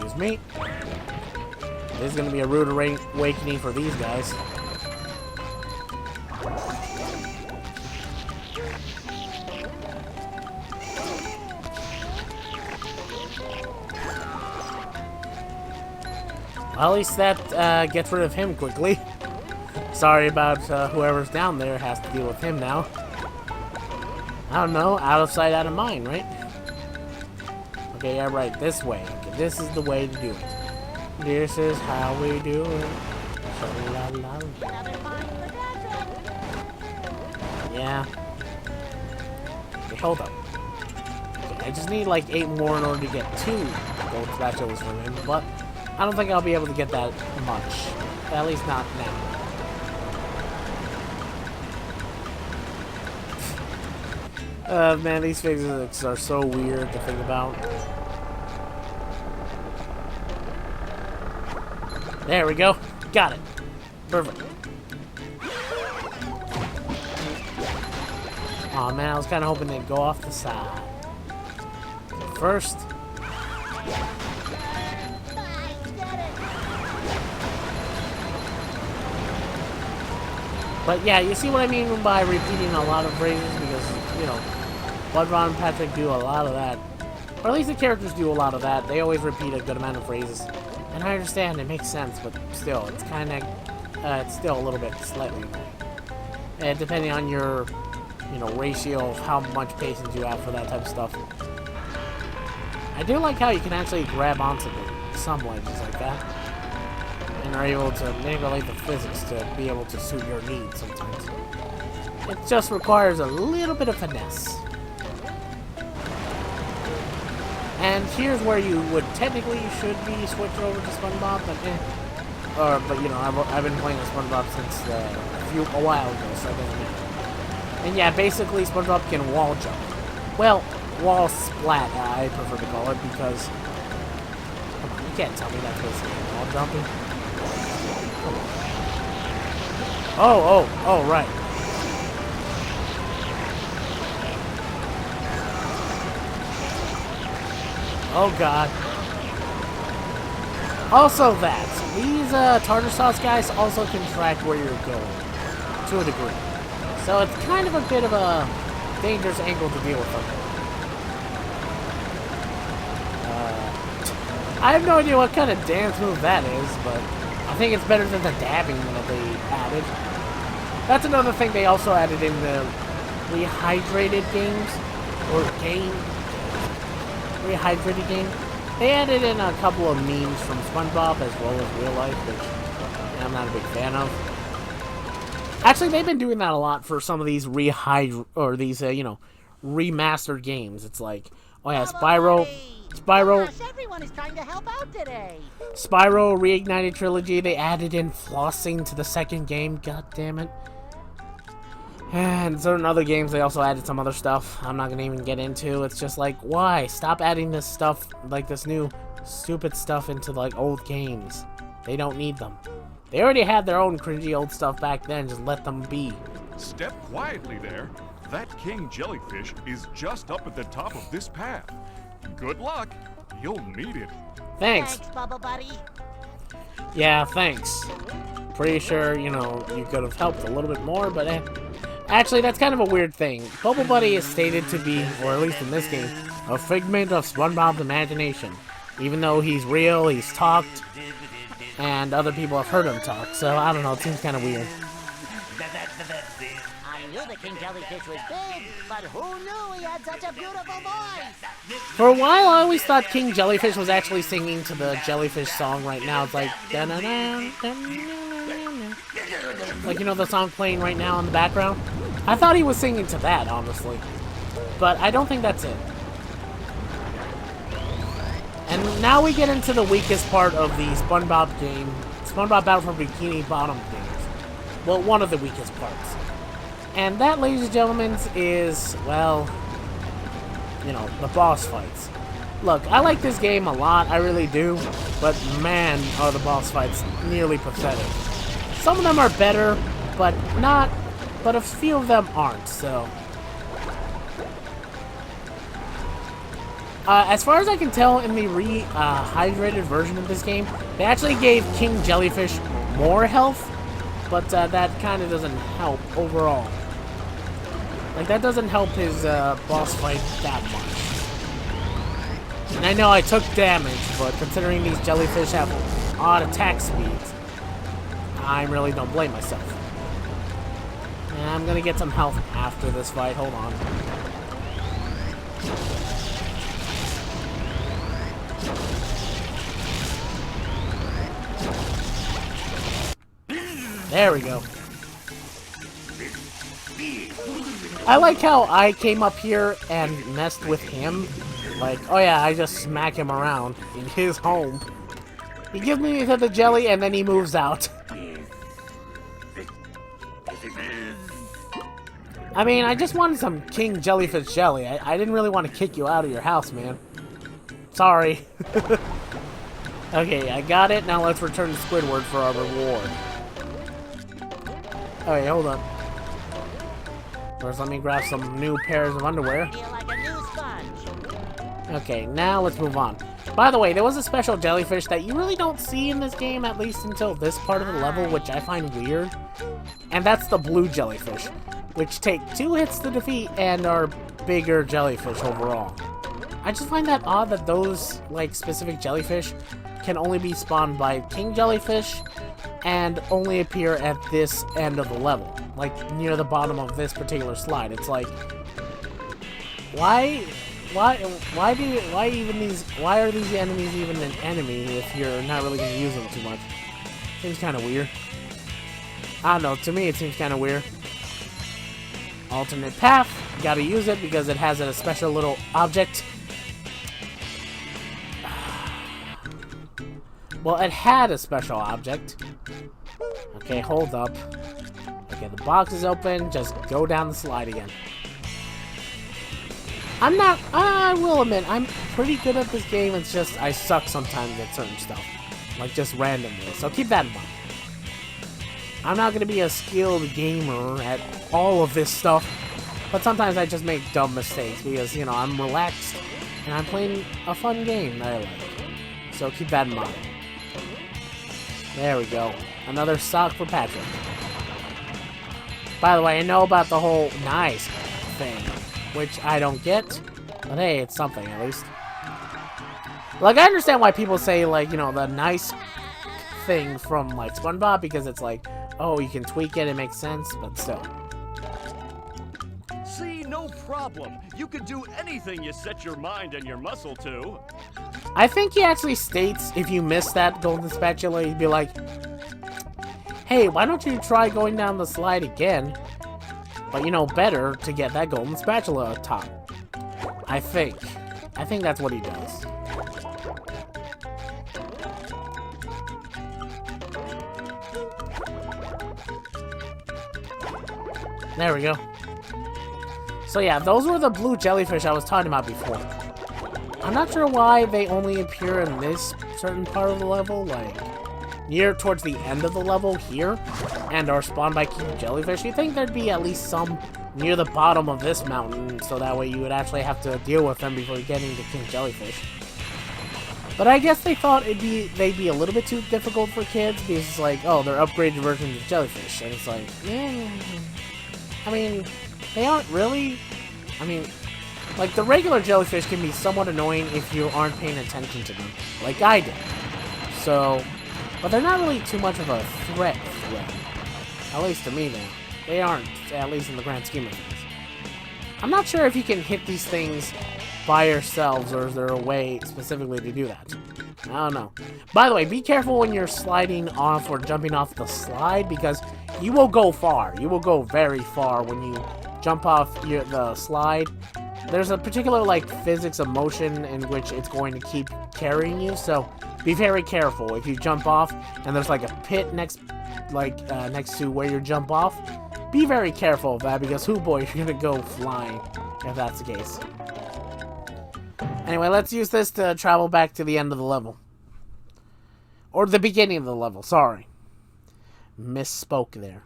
Excuse me. This is going to be a rude awakening for these guys. Well, at least that gets rid of him quickly. Sorry about whoever's down there has to deal with him now. I don't know, out of sight, out of mind, right? Okay, yeah, right, this way. Okay, this is the way to do it. This is how we do it. Yeah. Okay, hold up. Okay, I just need like 8 more in order to get 2 gold spatulas from him, but I don't think I'll be able to get that much. At least not now. Man, these physics are so weird to think about. There we go. Got it. Perfect. Aw, man, I was kind of hoping they'd go off the side. So first... But yeah, you see what I mean by repeating a lot of phrases? Because, you know, SpongeBob and Patrick do a lot of that. Or at least the characters do a lot of that. They always repeat a good amount of phrases. And I understand, it makes sense, but still, it's kind of, it's still a little bit slightly annoying. And depending on your, you know, ratio of how much patience you have for that type of stuff. I do like how you can actually grab onto some ledges like that. And are able to manipulate the physics to be able to suit your needs sometimes. It just requires a little bit of finesse. And here's where you would technically should be switched over to SpongeBob, but but you know, I've been playing with SpongeBob since a while ago, so it doesn't matter. And yeah, basically SpongeBob can wall jump. Well, wall splat, I prefer to call it, because come on, you can't tell me that's basically wall jumping. Oh, right. Oh, God. Also that. These tartar sauce guys also can track where you're going, to a degree. So it's kind of a bit of a dangerous angle to deal with them. I have no idea what kind of dance move that is, but I think it's better than the dabbing that they added. That's another thing they also added in the rehydrated games, or rehydrated game. They added in a couple of memes from SpongeBob as well as real life, which I'm not a big fan of. Actually, they've been doing that a lot for some of these you know, remastered games. It's like, oh yeah, Spyro. Gosh, everyone is trying to help out today. Spyro Reignited Trilogy, they added in flossing to the second game, god damn it. And certain other games, they also added some other stuff I'm not gonna even get into. It's just like, why? Stop adding this stuff, like this new stupid stuff into like old games. They don't need them. They already had their own cringy old stuff back then, just let them be. Step quietly there. That King Jellyfish is just up at the top of this path. Good luck. You'll need it. Thanks. Thanks, Bubble Buddy. Yeah, thanks. Pretty sure, you know, you could have helped a little bit more, but actually, that's kind of a weird thing. Bubble Buddy is stated to be, or at least in this game, a figment of SpongeBob's imagination. Even though he's real, he's talked, and other people have heard him talk, so I don't know, it seems kind of weird. I knew the King Jellyfish was big, but who knew he had such a beautiful voice? For a while, I always thought King Jellyfish was actually singing to the Jellyfish song right now. It's like, like, you know the song playing right now in the background? I thought he was singing to that, honestly. But I don't think that's it. And now we get into the weakest part of the SpongeBob game, SpongeBob Battle for Bikini Bottom games. Well, one of the weakest parts. And that, ladies and gentlemen, is, well, you know, the boss fights. Look, I like this game a lot, I really do, but man, are the boss fights nearly pathetic. Some of them are better, but a few of them aren't, so. As far as I can tell, in the rehydrated version of this game, they actually gave King Jellyfish more health, but that kind of doesn't help overall. Like, that doesn't help his boss fight that much. And I know I took damage, but considering these jellyfish have odd attack speeds, I really don't blame myself. And I'm gonna get some health after this fight. Hold on. There we go. I like how I came up here and messed with him. Like, oh yeah, I just smack him around in his home. He gives me the jelly and then he moves out. I mean, I just wanted some King Jellyfish jelly. I didn't really want to kick you out of your house, man. Sorry. Okay, I got it. Now let's return to Squidward for our reward. Okay, hold on. First, let me grab some new pairs of underwear. Feel like a new sponge. Okay, now let's move on. By the way, there was a special jellyfish that you really don't see in this game, at least until this part of the level, which I find weird. And that's the blue jellyfish, which take 2 hits to defeat and are bigger jellyfish overall. I just find that odd that those, like, specific jellyfish can only be spawned by King Jellyfish and only appear at this end of the level, like near the bottom of this particular slide. It's like, why are these enemies even an enemy if you're not really gonna use them too much? Seems kind of weird. I don't know, to me it seems kind of weird. Alternate path, gotta use it because it has a special little object. Well, it had a special object. Okay, hold up. Okay, the box is open. Just go down the slide again. I will admit, I'm pretty good at this game. It's just, I suck sometimes at certain stuff. Like, just randomly. So keep that in mind. I'm not going to be a skilled gamer at all of this stuff. But sometimes I just make dumb mistakes because, you know, I'm relaxed. And I'm playing a fun game that I like. So keep that in mind. There we go. Another sock for Patrick. By the way, I know about the whole nice thing, which I don't get, but hey, it's something at least. Like, I understand why people say, like, you know, the nice thing from, like, SpongeBob, because it's like, oh, you can tweak it, it makes sense, but still. See, no problem. You can do anything you set your mind and your muscle to. I think he actually states if you miss that golden spatula, he'd be like, hey, why don't you try going down the slide again? But you know better to get that golden spatula top. I think that's what he does. There we go. So yeah, those were the blue jellyfish I was talking about before. I'm not sure why they only appear in this certain part of the level, like near towards the end of the level here, and are spawned by King Jellyfish. You'd think there'd be at least some near the bottom of this mountain, so that way you would actually have to deal with them before getting to King Jellyfish. But I guess they thought they'd be a little bit too difficult for kids, because it's like, oh, they're upgraded versions of jellyfish, and it's like, I mean, they aren't really. I mean, like, the regular jellyfish can be somewhat annoying if you aren't paying attention to them, like I did. So, but they're not really too much of a threat. At least to me now. They aren't, at least in the grand scheme of things. I'm not sure if you can hit these things by yourselves, or is there a way specifically to do that? I don't know. By the way, be careful when you're sliding off or jumping off the slide, because you will go far. You will go very far when you jump off the slide. There's a particular, like, physics of motion in which it's going to keep carrying you, so be very careful. If you jump off and there's like a pit next to where you jump off, be very careful of that, because hoo boy, you're gonna go flying if that's the case. Anyway, let's use this to travel back to the end of the level. Or the beginning of the level, sorry. Misspoke there.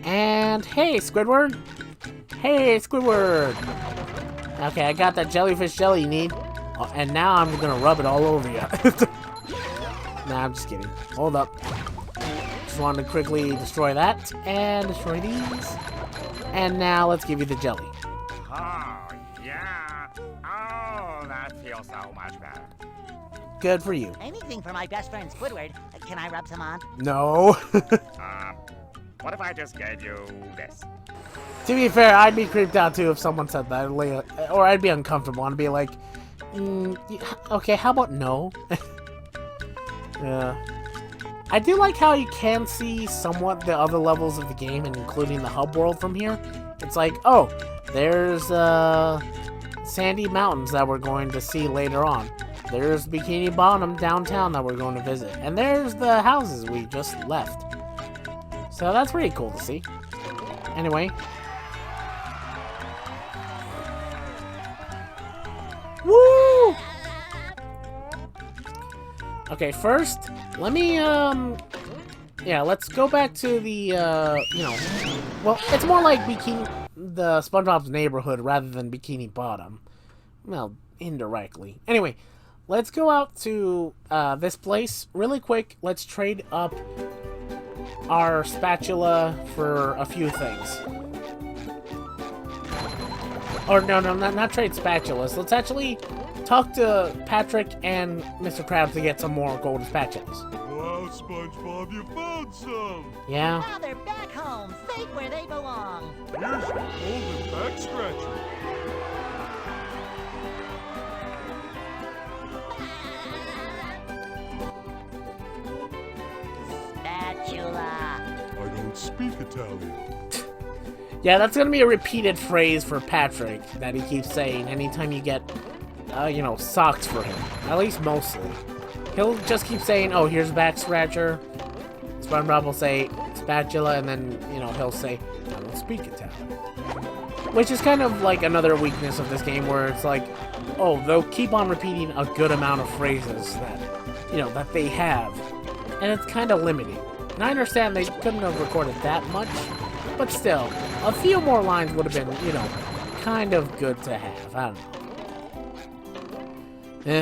And hey, Squidward! Hey, Squidward! Okay, I got that jellyfish jelly you need. Oh, and now I'm gonna rub it all over you. Nah, I'm just kidding. Hold up. Just wanted to quickly destroy that. And destroy these. And now let's give you the jelly. Oh, yeah. Oh, that feels so much better. Good for you. Anything for my best friend Squidward. Can I rub some on? No. What if I just gave you this? To be fair, I'd be creeped out too if someone said that. Or I'd be uncomfortable and be like, okay, how about no? Yeah. I do like how you can see somewhat the other levels of the game, and including the hub world from here. It's like, oh, there's sandy mountains that we're going to see later on. There's Bikini Bottom downtown that we're going to visit. And there's the houses we just left. So that's pretty cool to see. Anyway. Woo! Okay, first, let me, yeah, let's go back to the, well, it's more like the SpongeBob's neighborhood rather than Bikini Bottom. Well, indirectly. Anyway, let's go out to, this place really quick. Let's trade up our spatula for a few things. Or, no, not trade spatulas. Let's actually talk to Patrick and Mr. Krabs to get some more golden spatulas. Wow, SpongeBob, you found some! Yeah? Now they're back home, safe where they belong. Here's your golden back scratcher. Spatula. I don't speak Italian. Yeah, that's gonna be a repeated phrase for Patrick that he keeps saying anytime you get, socks for him. At least mostly. He'll just keep saying, oh, here's a back scratcher. SpongeBob will say spatula, and then, he'll say, I don't speak Italian. Which is kind of like another weakness of this game where it's like, oh, they'll keep on repeating a good amount of phrases that, that they have. And it's kind of limiting. And I understand they couldn't have recorded that much, but still, a few more lines would have been, kind of good to have. I don't know.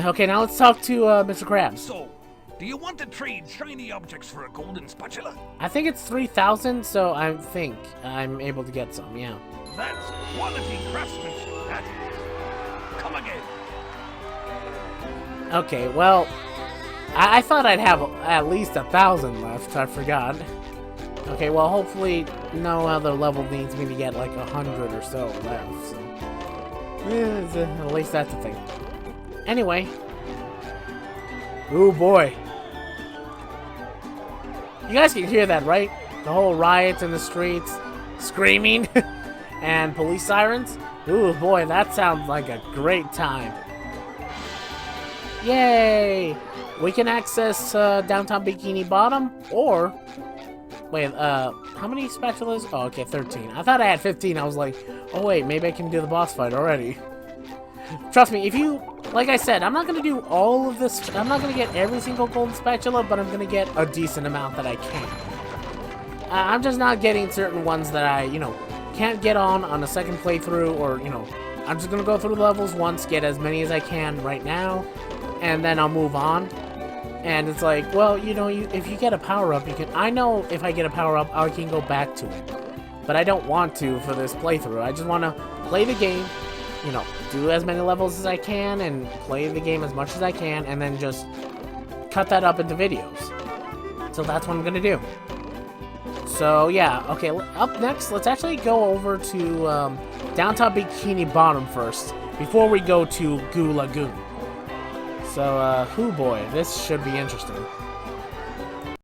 Okay, now let's talk to Mr. Krabs. So, do you want to trade shiny objects for a golden spatula? I think it's 3,000, so I think I'm able to get some, yeah. That's quality craftsmanship, that is. Come again. Okay, well, I thought I'd have at least 1,000 left. I forgot. Okay, well, hopefully no other level needs me to get like 100 or so left. So. Yeah, at least that's the thing. Anyway. Oh boy. You guys can hear that, right? The whole riots in the streets, screaming, and police sirens. Ooh boy, that sounds like a great time. Yay! We can access downtown Bikini Bottom, or... Wait, how many spatulas? Oh, okay, 13. I thought I had 15. I was like, oh wait, maybe I can do the boss fight already. Trust me, if you... Like I said, I'm not going to do all of this... I'm not going to get every single golden spatula, but I'm going to get a decent amount that I can. I'm just not getting certain ones that I, can't get on a second playthrough, or, I'm just going to go through the levels once, get as many as I can right now, and then I'll move on. And it's like, well, if you get a power-up, you can... I know if I get a power-up, I can go back to it. But I don't want to for this playthrough. I just want to play the game, do as many levels as I can, and play the game as much as I can, and then just cut that up into videos. So that's what I'm going to do. So, yeah, okay, up next, let's actually go over to downtown Bikini Bottom first, before we go to Goo Lagoon. So, oh boy, this should be interesting.